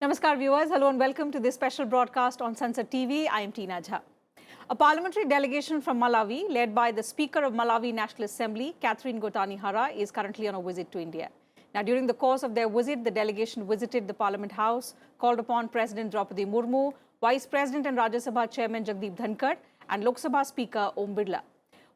Namaskar viewers, hello and welcome to this special broadcast on Sansad TV. I am Teena Jha. A parliamentary delegation from Malawi, led by the Speaker of Malawi National Assembly, Gotani Hara, is currently on a visit to India. Now, during the course of their visit, the delegation visited the Parliament House, called upon President Droupadi Murmu, Vice President and Rajya Sabha Chairman Jagdeep Dhankhar, and Lok Sabha Speaker Birla.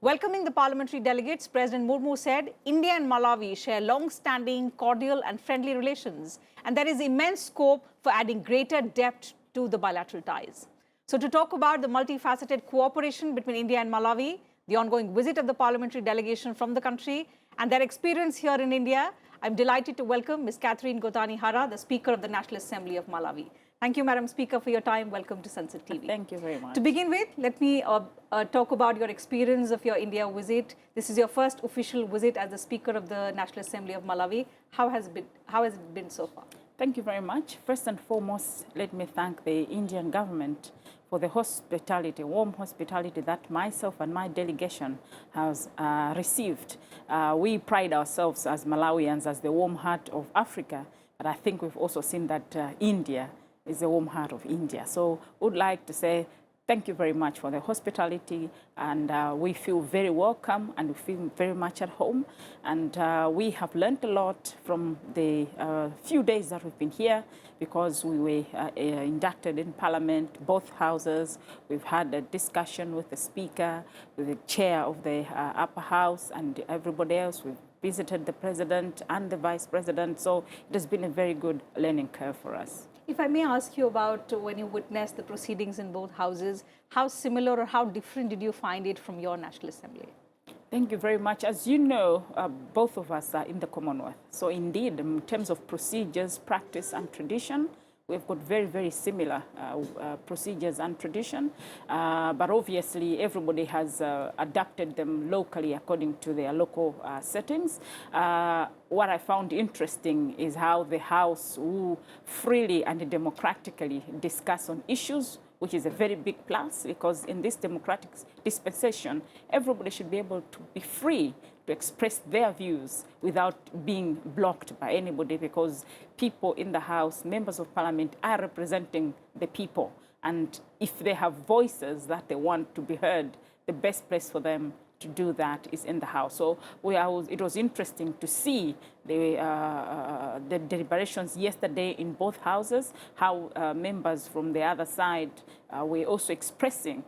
Welcoming the parliamentary delegates, President Murmu said, India and Malawi share long-standing, cordial and friendly relations, and there is immense scope for adding greater depth to the bilateral ties. So to talk about the multifaceted cooperation between India and Malawi, the ongoing visit of the parliamentary delegation from the country, and their experience here in India, I'm delighted to welcome Ms. Gotani Hara, the Speaker of the National Assembly of Malawi. Thank you, Madam Speaker, for your time. Welcome to Sansad TV. Thank you very much. To begin with, let me talk about your experience of your India visit. This is your first official visit as the Speaker of the National Assembly of Malawi. How has it been so far? Thank you very much. First and foremost, let me thank the Indian government for the hospitality, warm hospitality that myself and my delegation has received. We pride ourselves as Malawians as the warm heart of Africa, but I think we've also seen that India is the warm heart of India. So I would like to say thank you very much for the hospitality, and we feel very welcome and we feel very much at home. And we have learned a lot from the few days that we've been here, because we were inducted in Parliament, both houses. We've had a discussion with the Speaker, with the Chair of the Upper House and everybody else. We've visited the President and the Vice President. So it has been a very good learning curve for us. If I may ask you about when you witnessed the proceedings in both houses, how similar or how different did you find it from your National Assembly? Thank you very much. As you know, both of us are in the Commonwealth. So indeed, in terms of procedures, practice and tradition, we've got very, very similar procedures and tradition. But obviously, everybody has adapted them locally according to their local settings. What I found interesting is how the House will freely and democratically discuss on issues, which is a very big plus, because in this democratic dispensation, everybody should be able to be free to express their views without being blocked by anybody, because people in the House, members of Parliament, are representing the people. And if they have voices that they want to be heard, the best place for them to do that is in the House. So it was interesting to see the deliberations yesterday in both houses, how members from the other side were also expressing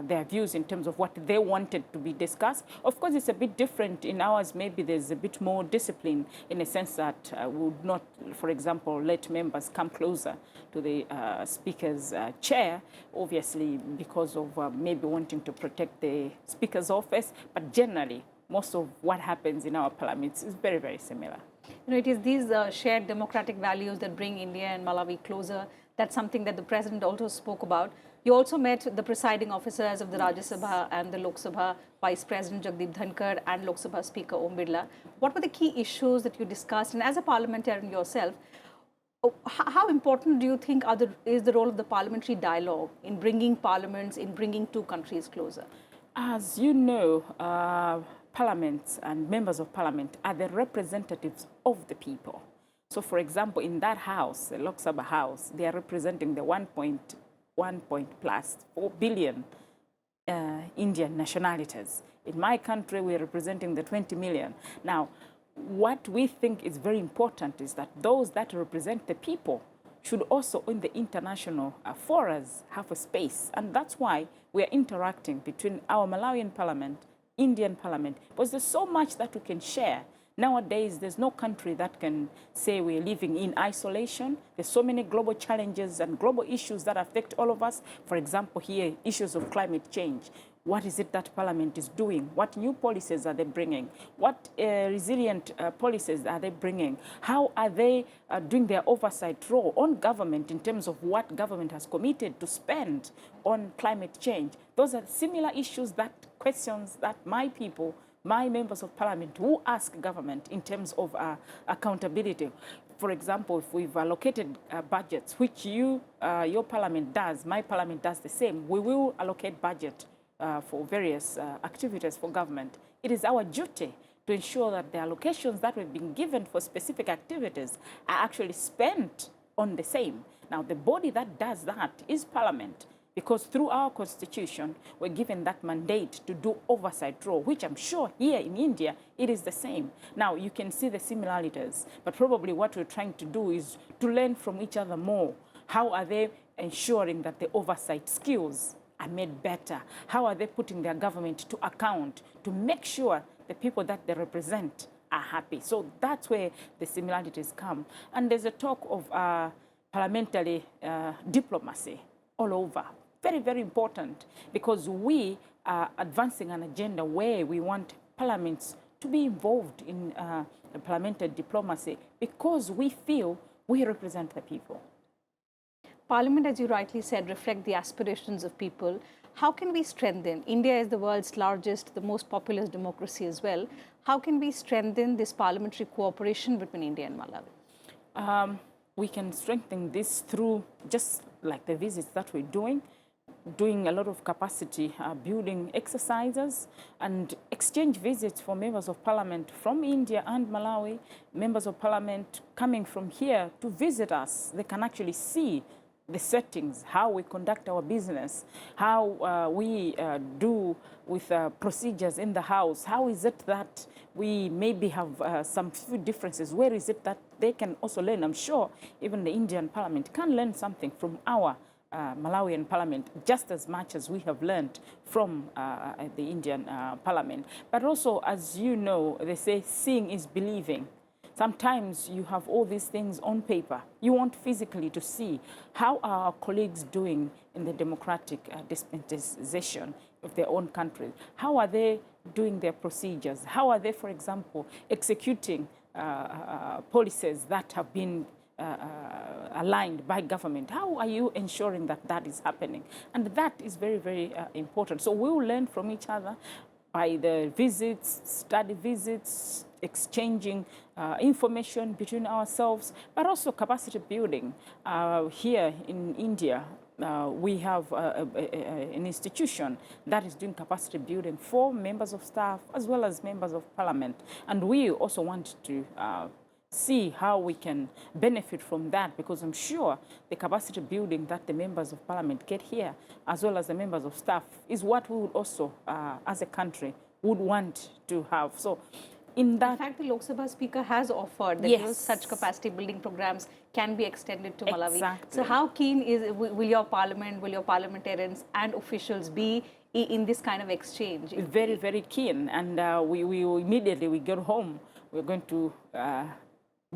their views in terms of what they wanted to be discussed. Of course, it's a bit different in ours. Maybe there's a bit more discipline in a sense that we would not, for example, let members come closer to the Speaker's chair, obviously because of maybe wanting to protect the Speaker's office. But generally, most of what happens in our parliaments is very, very similar. You know, it is these shared democratic values that bring India and Malawi closer. That's something that the President also spoke about. You also met the presiding officers of the Rajya Sabha and the Lok Sabha, Vice President Jagdeep Dhankhar and Lok Sabha Speaker Birla. What were the key issues that you discussed? And as a parliamentarian yourself, how important do you think is the role of the parliamentary dialogue in bringing parliaments, in bringing two countries closer? As you know, parliaments and members of parliament are the representatives of the people. So, for example, in that house, the Lok Sabha house, they are representing the 1.4 billion Indian nationalities. In my country, we're representing the 20 million. Now, what we think is very important is that those that represent the people should also, in the international forums, have a space. And that's why we are interacting between our Malawian parliament, Indian parliament, because there's so much that we can share. Nowadays, there's no country that can say we're living in isolation. There's so many global challenges and global issues that affect all of us. For example, here, issues of climate change. What is it that Parliament is doing? What new policies are they bringing? What resilient policies are they bringing? How are they doing their oversight role on government in terms of what government has committed to spend on climate change? Those are similar issues, questions that my people, my members of Parliament, who ask government in terms of accountability. For example, if we've allocated budgets, which your Parliament does, my Parliament does the same, we will allocate budget for various activities for government. It is our duty to ensure that the allocations that we've been given for specific activities are actually spent on the same. Now, the body that does that is Parliament, because through our constitution, we're given that mandate to do oversight role, which I'm sure here in India, it is the same. Now, you can see the similarities, but probably what we're trying to do is to learn from each other more. How are they ensuring that the oversight skills are made better? How are they putting their government to account to make sure the people that they represent are happy? So that's where the similarities come. And there's a talk of parliamentary diplomacy all over. Very, very important, because we are advancing an agenda where we want parliaments to be involved in parliamentary diplomacy, because we feel we represent the people. Parliament, as you rightly said, reflect the aspirations of people. How can we strengthen? India is the world's largest, the most populous democracy as well. How can we strengthen this parliamentary cooperation between India and Malawi? We can strengthen this through just like the visits that we're doing a lot of capacity building exercises and exchange visits for members of parliament from India and Malawi, members of parliament coming from here to visit us. They can actually see the settings, how we conduct our business, how we do with procedures in the house. How is it that we maybe have some few differences? Where is it that they can also learn? I'm sure even the Indian parliament can learn something from our Malawian parliament, just as much as we have learned from the Indian parliament. But also, as you know, they say seeing is believing. Sometimes you have all these things on paper. You want physically to see how are our colleagues doing in the democratic dispensation of their own country. How are they doing their procedures? How are they, for example, executing policies that have been aligned by government? How are you ensuring that that is happening? And that is very, very important. So we will learn from each other by the visits, study visits, exchanging information between ourselves, but also capacity building. Here in India, we have an institution that is doing capacity building for members of staff as well as members of parliament. And we also want to see how we can benefit from that, because I'm sure the capacity building that the members of parliament get here, as well as the members of staff, is what we would also, as a country, would want to have. So in fact, the Lok Sabha Speaker has offered that yes, such capacity building programs can be extended to Malawi. Exactly. So how keen will your parliament, will your parliamentarians and officials be in this kind of exchange? Very, very keen. And we immediately we get home, we're going to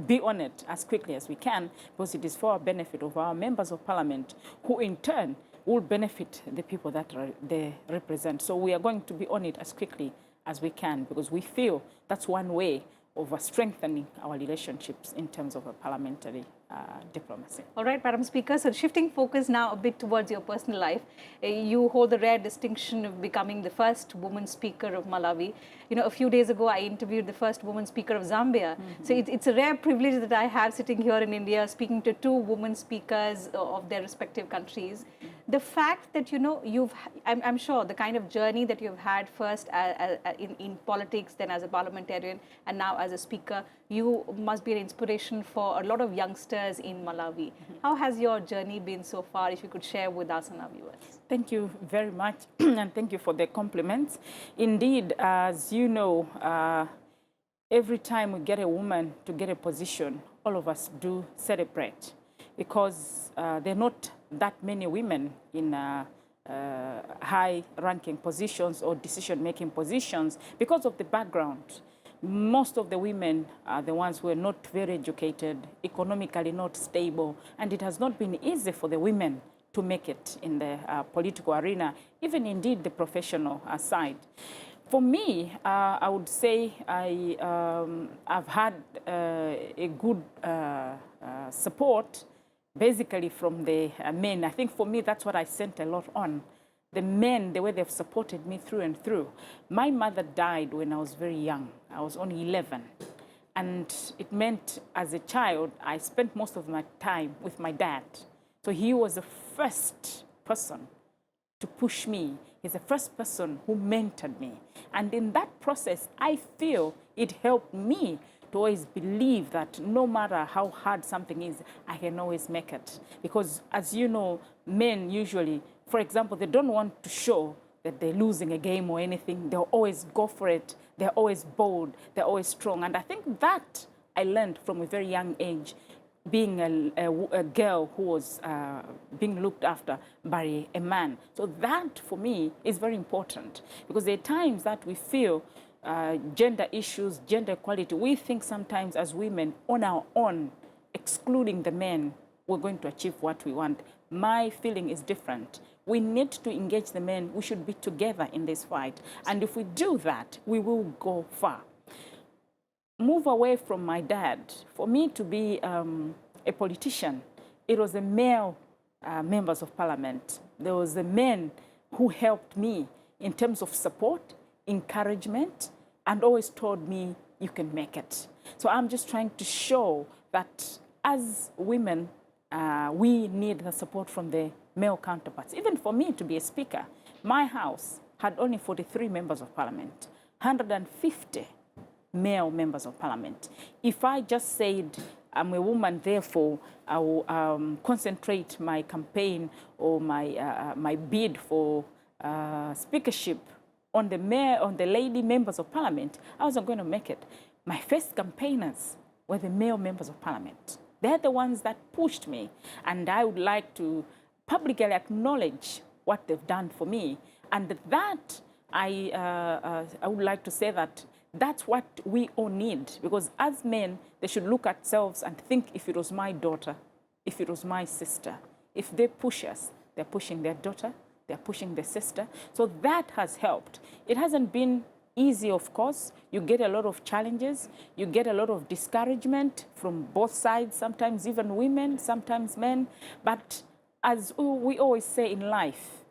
be on it as quickly as we can, because it is for our benefit of our members of parliament, who in turn will benefit the people that they represent. So we are going to be on it as quickly as we can, because we feel that's one way of strengthening our relationships in terms of a parliamentary diplomacy. All right, Madam Speaker, so shifting focus now a bit towards your personal life. You hold the rare distinction of becoming the first woman speaker of Malawi. You know, a few days ago, I interviewed the first woman speaker of Zambia. Mm-hmm. So it's a rare privilege that I have sitting here in India, speaking to two women speakers of their respective countries. Mm-hmm. The fact that, you know, I'm sure the kind of journey that you've had first in politics, then as a parliamentarian, and now as a speaker, you must be an inspiration for a lot of youngsters in Malawi. Mm-hmm. How has your journey been so far, if you could share with us and our viewers? Thank you very much, and thank you for the compliments. Indeed, as you know, every time we get a woman to get a position, all of us do celebrate, because there are not that many women in high-ranking positions or decision-making positions because of the background. Most of the women are the ones who are not very educated, economically not stable, and it has not been easy for the women to make it in the political arena, even indeed the professional side. For me, I would say I've had a good support, basically from the men. I think for me, that's what I sent a lot on. The men, the way they've supported me through and through. My mother died when I was very young. I was only 11. And it meant, as a child, I spent most of my time with my dad. So he was the first person to push me. He's the first person who mentored me. And in that process, I feel it helped me to always believe that no matter how hard something is, I can always make it. Because as you know, men usually, for example, they don't want to show that they're losing a game or anything. They'll always go for it. They're always bold. They're always strong. And I think that I learned from a very young age, being a girl who was being looked after by a man. So that, for me, is very important. Because there are times that we feel gender issues, gender equality, we think sometimes as women on our own, excluding the men, we're going to achieve what we want. My feeling is different. We need to engage the men. We should be together in this fight. And if we do that, we will go far. Move away from my dad. For me to be a politician, it was the male members of parliament. There was the men who helped me in terms of support, encouragement, and always told me, you can make it. So I'm just trying to show that as women, we need the support from the male counterparts. Even for me to be a speaker, my house had only 43 members of parliament, 150 male members of parliament. If I just said, I'm a woman, therefore I will concentrate my campaign or my bid for speakership on the lady members of parliament, I wasn't going to make it. My first campaigners were the male members of parliament. They're the ones that pushed me, and I would like to publicly acknowledge what they've done for me. And that I would like to say that that's what we all need, because as men, they should look at themselves and think, if it was my daughter, if it was my sister, if they push us, they're pushing their daughter, they're pushing their sister. So that has helped. It hasn't been easy, of course. You get a lot of challenges. You get a lot of discouragement from both sides, sometimes even women, sometimes men. But as we always say in life,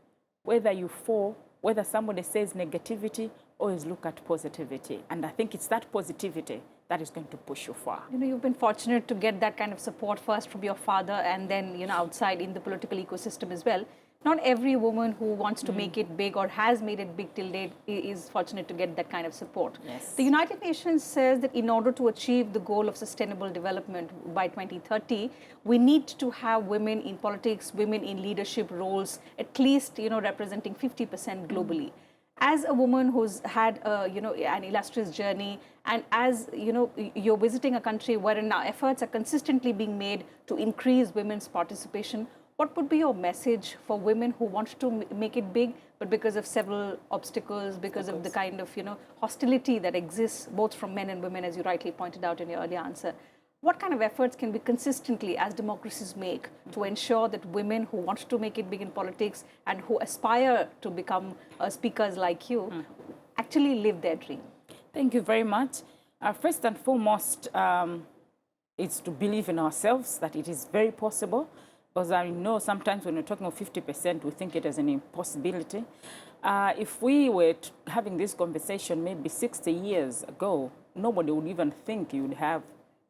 whether you fall, whether somebody says negativity, always look at positivity. And I think it's that positivity that is going to push you far. You know, you've been fortunate to get that kind of support first from your father and then, you know, outside in the political ecosystem as well. Not every woman who wants to make it big or has made it big till date is fortunate to get that kind of support. Yes. The United Nations says that in order to achieve the goal of sustainable development by 2030, we need to have women in politics, women in leadership roles, at least, you know, representing 50% globally. As a woman who's had, you know, an illustrious journey, and as, you know, you're visiting a country wherein now efforts are consistently being made to increase women's participation, what would be your message for women who want to make it big, but because of several obstacles, because of the kind of, you know, hostility that exists both from men and women, as you rightly pointed out in your earlier answer? What kind of efforts can we consistently, as democracies, make to ensure that women who want to make it big in politics and who aspire to become speakers like you actually live their dream? Thank you very much. First and foremost, it's to believe in ourselves that it is very possible. Because I know sometimes when we're talking of 50%, we think it as an impossibility. If we were having this conversation maybe 60 years ago, nobody would even think you would have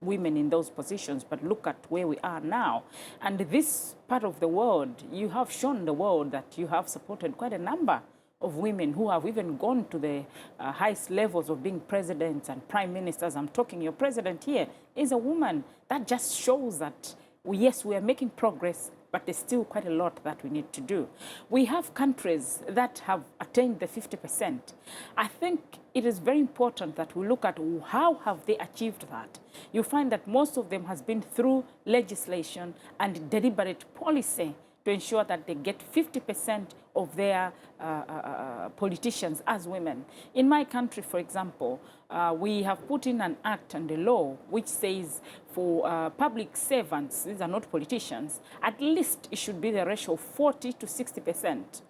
women in those positions. But look at where we are now. And this part of the world, you have shown the world that you have supported quite a number of women who have even gone to the highest levels of being presidents and prime ministers. I'm talking, your president here is a woman. That just shows that yes, we are making progress, but there's still quite a lot that we need to do. We have countries that have attained the 50%. I think it is very important that we look at how have they achieved that. You find that most of them has been through legislation and deliberate policy to ensure that they get 50% of their politicians as women. In my country, for example, we have put in an act and a law which says for public servants, these are not politicians, at least it should be the ratio of 40 to 60%.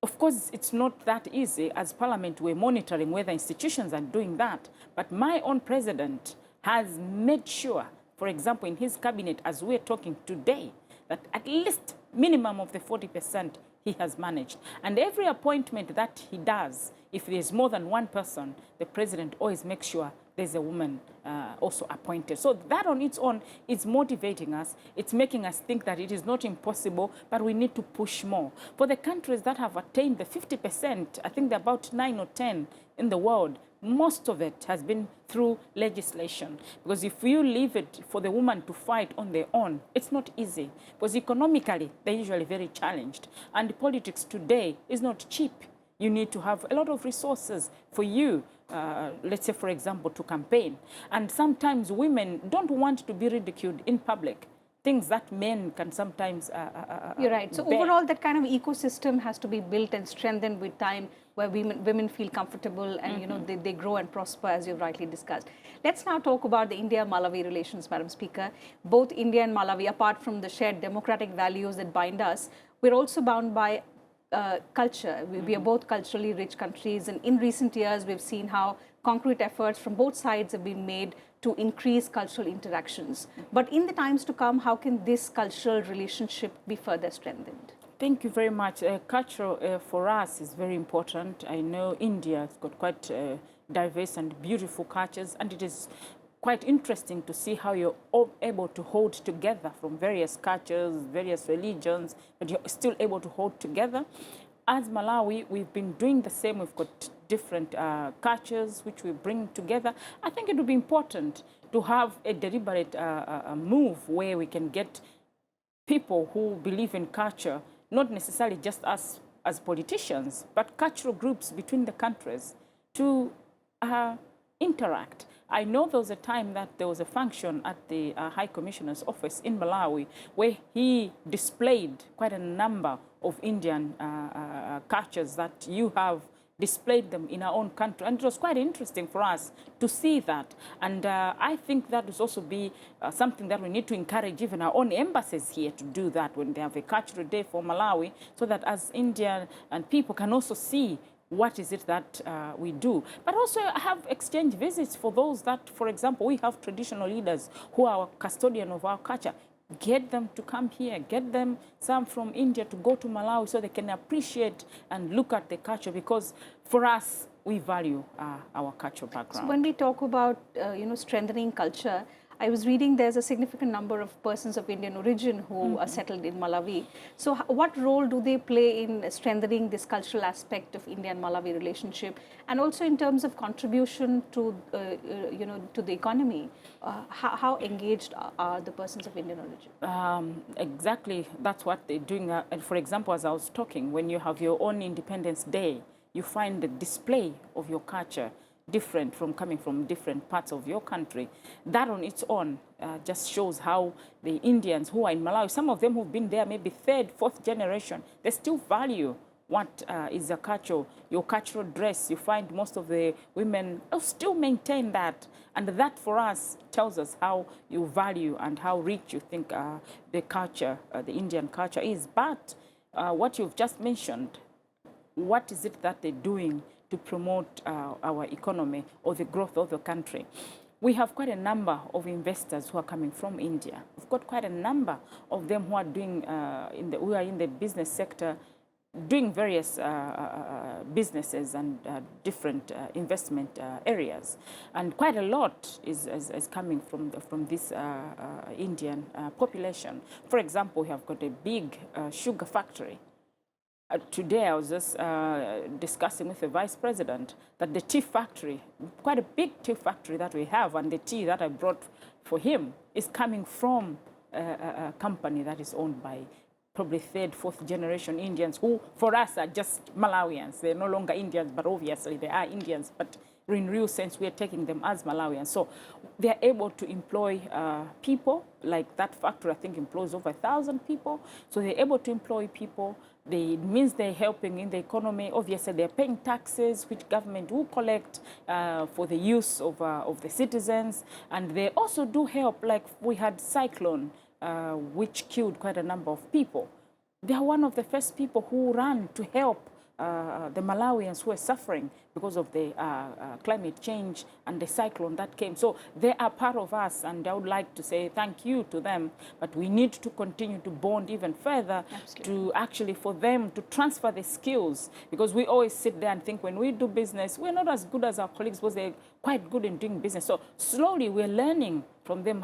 Of course, it's not that easy. As Parliament, we're monitoring whether institutions are doing that. But my own president has made sure, for example, in his cabinet, as we're talking today, that at least minimum of the 40% he has managed. And every appointment that he does, if there's more than one person, the president always makes sure there's a woman also appointed. So that on its own is motivating us. It's making us think that it is not impossible, but we need to push more. For the countries that have attained the 50%, I think there are about 9 or 10 in the world, most of it has been through legislation. Because if you leave it for the woman to fight on their own, it's not easy. Because economically, they're usually very challenged. And politics today is not cheap. You need to have a lot of resources for you, let's say, for example, to campaign. And sometimes women don't want to be ridiculed in public, things that men can sometimes You're right. So bear. overall, that kind of ecosystem has to be built and strengthened with time, where women feel comfortable and you know they grow and prosper, as you've rightly discussed. Let's now talk about the India-Malawi relations, Madam Speaker. Both India and Malawi, apart from the shared democratic values that bind us, we're also bound by culture. We are both culturally rich countries, and in recent years we've seen how concrete efforts from both sides have been made to increase cultural interactions. But in the times to come, how can this cultural relationship be further strengthened? Thank you very much. Culture for us is very important. I know India has got quite diverse and beautiful cultures, and it is quite interesting to see how you're all able to hold together from various cultures, various religions, but you're still able to hold together. As Malawi, we've been doing the same. We've got different cultures which we bring together. I think it would be important to have a deliberate move where we can get people who believe in culture, not necessarily just us as politicians, but cultural groups between the countries to interact. I know there was a time that there was a function at the High Commissioner's office in Malawi where he displayed quite a number of Indian cultures that you have displayed them in our own country. And it was quite interesting for us to see that. And I think that would also be something that we need to encourage even our own embassies here to do that when they have a cultural day for Malawi, so that as Indian and people can also see what is it that we do. But also have exchange visits for those that, for example, we have traditional leaders who are custodian of our culture. Get them to come here, get them, some from India, to go to Malawi so they can appreciate and look at the culture, because for us, we value our cultural background. So when we talk about strengthening culture, I was reading there's a significant number of persons of Indian origin who are settled in Malawi. So what role do they play in strengthening this cultural aspect of India and Malawi relationship, and also in terms of contribution to to the economy? How engaged are the persons of Indian origin? Exactly, that's what they're doing. And for example, as I was talking, when you have your own Independence Day, you find the display of your culture different from coming from different parts of your country. That on its own just shows how the Indians who are in Malawi, some of them who've been there maybe third, fourth generation, they still value what is a culture, your cultural dress. You find most of the women still maintain that. And that for us tells us how you value and how rich you think the culture, the Indian culture is. But what you've just mentioned, what is it that they're doing to promote our economy or the growth of the country? We have quite a number of investors who are coming from India. We've got quite a number of them who are doing who are in the business sector, doing various businesses and different investment areas, and quite a lot is coming from this Indian population. For example, we have got a big sugar factory. Today, I was just discussing with the Vice President that the tea factory, quite a big tea factory that we have, and the tea that I brought for him is coming from a company that is owned by probably third, fourth generation Indians, who for us are just Malawians. They're no longer Indians, but obviously they are Indians. But in real sense, we are taking them as Malawians. So they are able to employ people. Like that factory, I think, employs over 1,000 people. So they're able to employ people. It means they're helping in the economy. Obviously, they're paying taxes, which government will collect for the use of the citizens. And they also do help, like we had cyclone, which killed quite a number of people. They are one of the first people who ran to help the Malawians who are suffering because of the climate change and the cyclone that came. So they are part of us, and I would like to say thank you to them. But we need to continue to bond even further. Absolutely. To actually for them to transfer the skills, because we always sit there and think when we do business, we're not as good as our colleagues because they're quite good in doing business. So slowly we're learning from them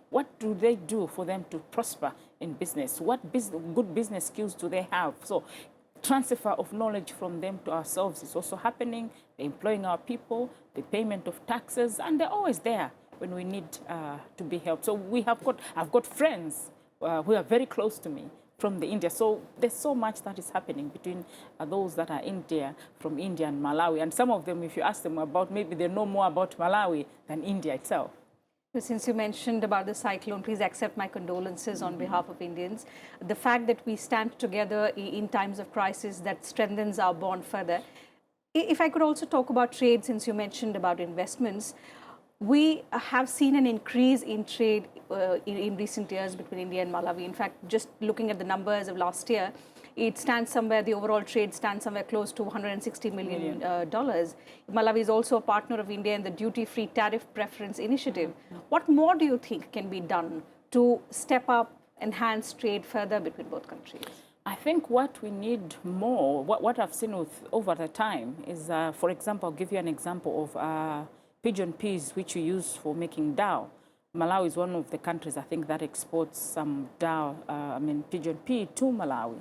what do they do for them to prosper in business? What good business skills do they have? So transfer of knowledge from them to ourselves is also happening. They're employing our people, the payment of taxes, and they're always there when we need to be helped. So I've got friends who are very close to me from the India. So there's so much that is happening between those that are from India and Malawi. And some of them, if you ask them about, maybe they know more about Malawi than India itself. Since you mentioned about the cyclone, please accept my condolences on behalf of Indians. The fact that we stand together in times of crisis, that strengthens our bond further. If I could also talk about trade, since you mentioned about investments, we have seen an increase in trade in recent years between India and Malawi. In fact, just looking at the numbers of last year, it stands somewhere, the overall trade stands somewhere close to $160 million. Malawi is also a partner of India in the duty-free tariff preference initiative. What more do you think can be done to step up, enhance trade further between both countries? I think what we need more, what I've seen over the time is, for example, I'll give you an example of pigeon peas, which we use for making dal. Malawi is one of the countries, I think, that exports some pigeon pea to Malawi.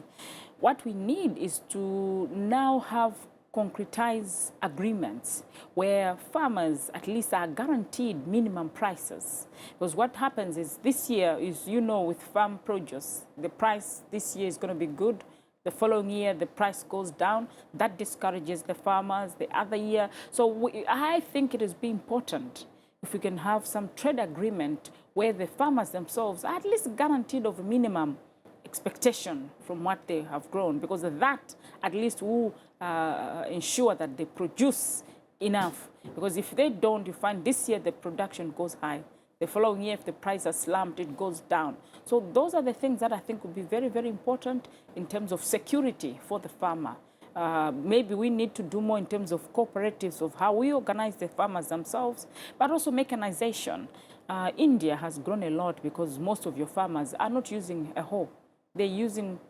What we need is to now have concretized agreements where farmers at least are guaranteed minimum prices. Because what happens is this year is, with farm produce, the price this year is going to be good. The following year, the price goes down. That discourages the farmers the other year. So I think it is important if we can have some trade agreement where the farmers themselves are at least guaranteed of a minimum expectation from what they have grown, because that at least will ensure that they produce enough. Because if they don't, you find this year the production goes high. The following year, if the price is slumped, it goes down. So those are the things that I think would be very, very important in terms of security for the farmer. Maybe we need to do more in terms of cooperatives, of how we organize the farmers themselves, but also mechanization. India has grown a lot because most of your farmers are not using a hoe. They're using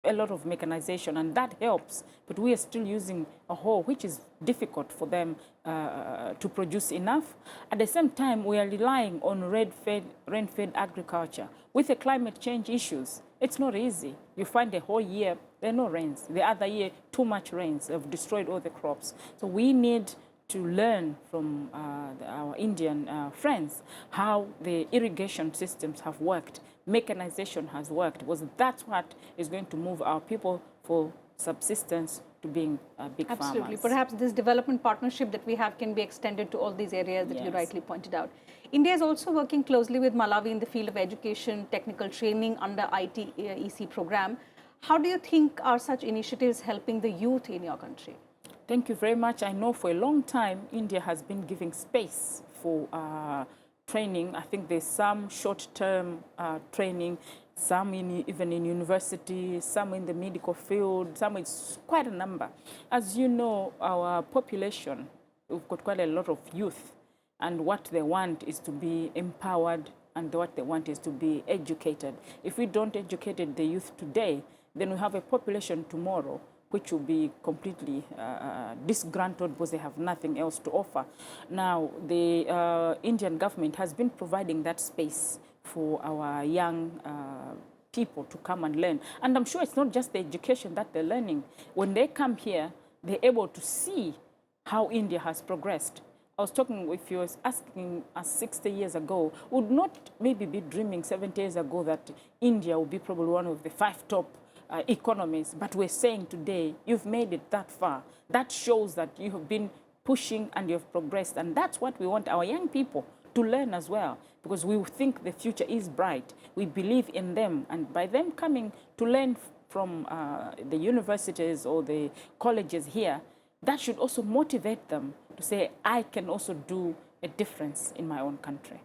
a lot of mechanization, and that helps. But we are still using a hoe, which is difficult for them to produce enough. At the same time, we are relying on rain-fed agriculture. With the climate change issues, it's not easy. You find the whole year, there are no rains. The other year, too much rains have destroyed all the crops. So we need to learn from our Indian friends how the irrigation systems have worked, mechanization has worked, because that's what is going to move our people for subsistence to being big farmers. Absolutely. Perhaps this development partnership that we have can be extended to all these areas that you rightly pointed out. India is also working closely with Malawi in the field of education, technical training under ITEC program. How do you think are such initiatives helping the youth in your country? Thank you very much. I know for a long time, India has been giving space for training. I think there's some short-term training, some even in university, some in the medical field, some it's quite a number. As you know, our population, we've got quite a lot of youth, and what they want is to be empowered, and what they want is to be educated. If we don't educate the youth today, then we have a population tomorrow which will be completely disgruntled because they have nothing else to offer. Now, the Indian government has been providing that space for our young people to come and learn. And I'm sure it's not just the education that they're learning. When they come here, they're able to see how India has progressed. I was talking, if you were asking us 60 years ago, would not maybe be dreaming 70 years ago that India would be probably one of the 5 top economies, but we're saying today, you've made it that far. That shows that you have been pushing and you've progressed, and that's what we want our young people to learn as well, because we think the future is bright. We believe in them, and by them coming to learn from the universities or the colleges here, that should also motivate them to say, I can also do a difference in my own country.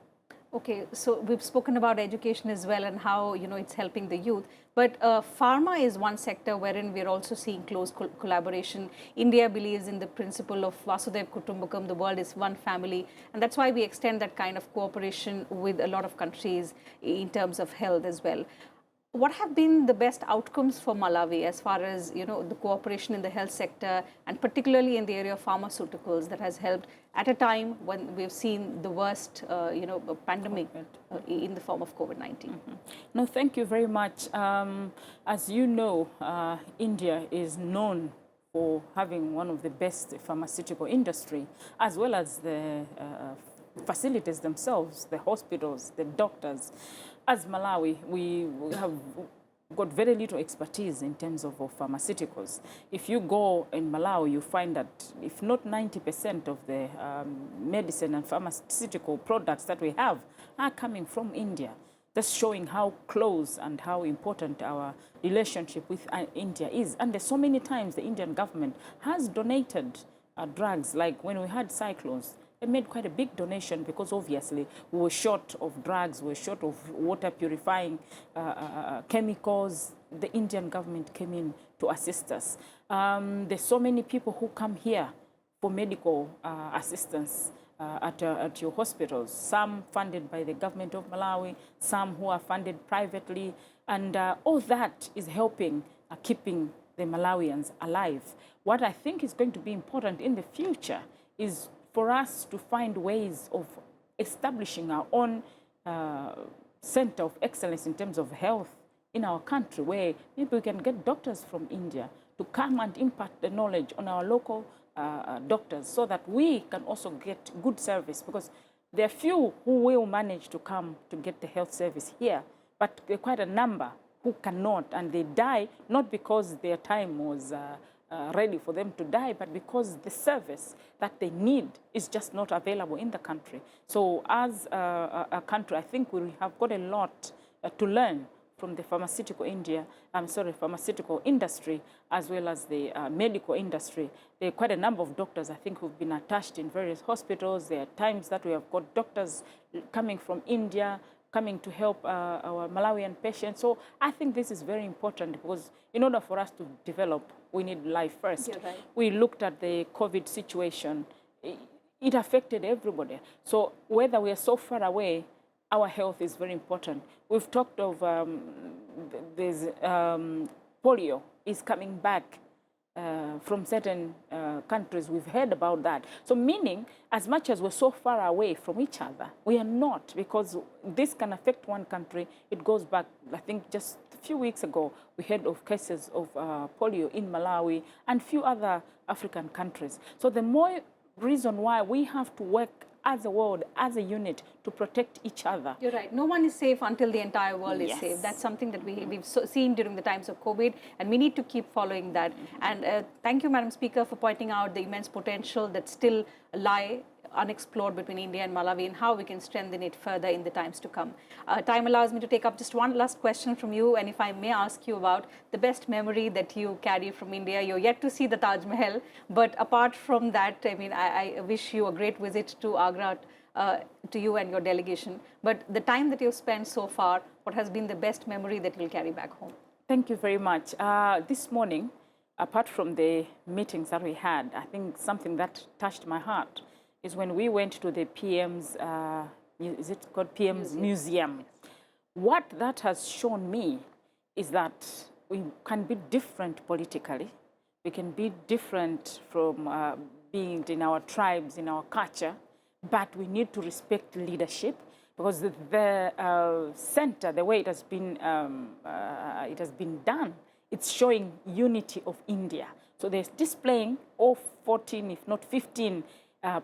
Okay, so we've spoken about education as well and how it's helping the youth. But pharma is one sector wherein we're also seeing close collaboration. India believes in the principle of Vasudhaiva Kutumbakam, the world is one family, and that's why we extend that kind of cooperation with a lot of countries in terms of health as well. What have been the best outcomes for Malawi as far as the cooperation in the health sector, and particularly in the area of pharmaceuticals, that has helped at a time when we've seen the worst pandemic in the form of COVID-19? No, thank you very much. As you know, India is known for having one of the best pharmaceutical industry, as well as the facilities themselves, the hospitals, the doctors. As Malawi, we have got very little expertise in terms of pharmaceuticals. If you go in Malawi, you find that if not 90% of the medicine and pharmaceutical products that we have are coming from India. That's showing how close and how important our relationship with India is. And there's so many times the Indian government has donated drugs, like when we had cyclones. They made quite a big donation because obviously we were short of drugs, we were short of water purifying chemicals. The Indian government came in to assist us. There's so many people who come here for medical assistance at your hospitals, some funded by the government of Malawi, some who are funded privately, and all that is helping keeping the Malawians alive. What I think is going to be important in the future is for us to find ways of establishing our own center of excellence in terms of health in our country, where maybe we can get doctors from India to come and impart the knowledge on our local doctors, so that we can also get good service, because there are few who will manage to come to get the health service here, but there are quite a number who cannot, and they die not because their time was ready for them to die, but because the service that they need is just not available in the country. So as a country, I think we have got a lot to learn from the pharmaceutical industry, as well as the medical industry. There are quite a number of doctors, I think, who've been attached in various hospitals. There are times that we have got doctors coming from India, coming to help our Malawian patients. So I think this is very important, because in order for us to develop, we need life first. You're right. We looked at the COVID situation. It affected everybody. So whether we are so far away, our health is very important. We've talked of polio is coming back from certain countries. We've heard about that. So meaning, as much as we're so far away from each other, we are not, because this can affect one country. It goes back, I think, just a few weeks ago, we heard of cases of polio in Malawi and few other African countries. So the more reason why we have to work as a world, as a unit, to protect each other. You're right. No one is safe until the entire world is Yes. safe. That's something that we've seen during the times of COVID, and we need to keep following that. And thank you, Madam Speaker, for pointing out the immense potential that still lie unexplored between India and Malawi, and how we can strengthen it further in the times to come. Time allows me to take up just one last question from you, and if I may ask you about the best memory that you carry from India. You're yet to see the Taj Mahal, but apart from that, I mean, I wish you a great visit to Agra, to you and your delegation. But the time that you've spent so far, what has been the best memory that you'll carry back home? Thank you very much. This morning, apart from the meetings that we had, I think something that touched my heart is when we went to the PM's, is it called PM's Museum? What that has shown me is that we can be different politically. We can be different from being in our tribes, in our culture, but we need to respect leadership, because the center, the way it has been done, it's showing unity of India. So they're displaying all 14, if not 15,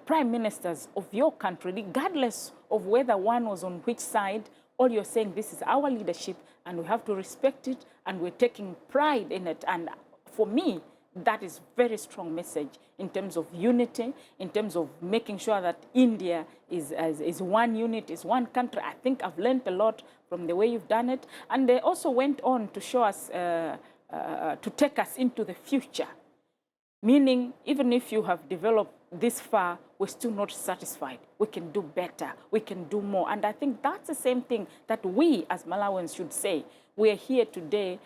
prime ministers of your country, regardless of whether one was on which side. All you're saying, this is our leadership, and we have to respect it, and we're taking pride in it. And for me, that is very strong message in terms of unity, in terms of making sure that India is one unit, is one country. I think I've learned a lot from the way you've done it. And they also went on to show us, to take us into the future. Meaning, even if you have developed this far, we're still not satisfied. We can do better. We can do more. And I think that's the same thing that we as Malawians should say. We are here today,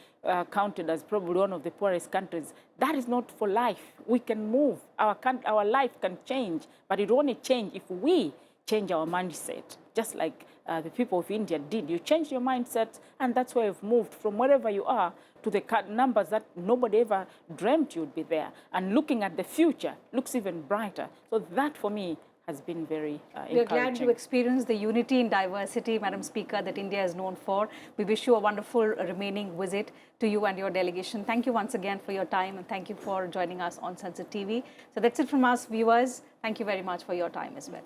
counted as probably one of the poorest countries. That is not for life. We can move. Our life can change, but it only change if we change our mindset, just like the people of India did. You change your mindset, and that's why you've moved from wherever you are to the numbers that nobody ever dreamt you'd be there. And looking at the future looks even brighter. So that, for me, has been very encouraging. We are glad to experience the unity in diversity, Madam Speaker, that India is known for. We wish you a wonderful remaining visit to you and your delegation. Thank you once again for your time, and thank you for joining us on Sansad TV. So that's it from us, viewers. Thank you very much for your time as well.